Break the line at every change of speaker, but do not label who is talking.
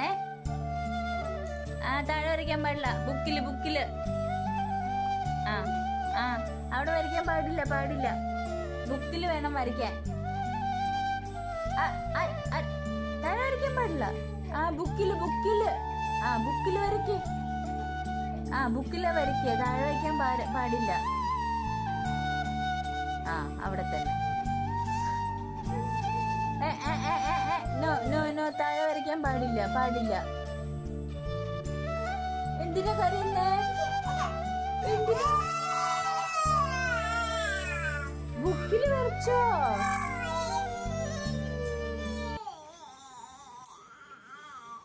ഏ താഴെ വരയ്ക്കാൻ പാടില്ല. ബുക്കില് ആ ആ അവിടെ വരയ്ക്കാൻ പാടില്ല. ബുക്കിൽ വേണം വരയ്ക്കാൻ. താഴെ വരയ്ക്കാൻ പാടില്ല. ബുക്കില് വരയ്ക്ക്. ബുക്കില് വരയ്ക്കുക. താഴെ വരയ്ക്കാൻ പാടില്ല. അവിടെ തന്നെ. നോ താഴെ വരയ്ക്കാൻ പാടില്ല. എന്തിനാ കരയുന്നേ? ബുക്കില് വരച്ചോ?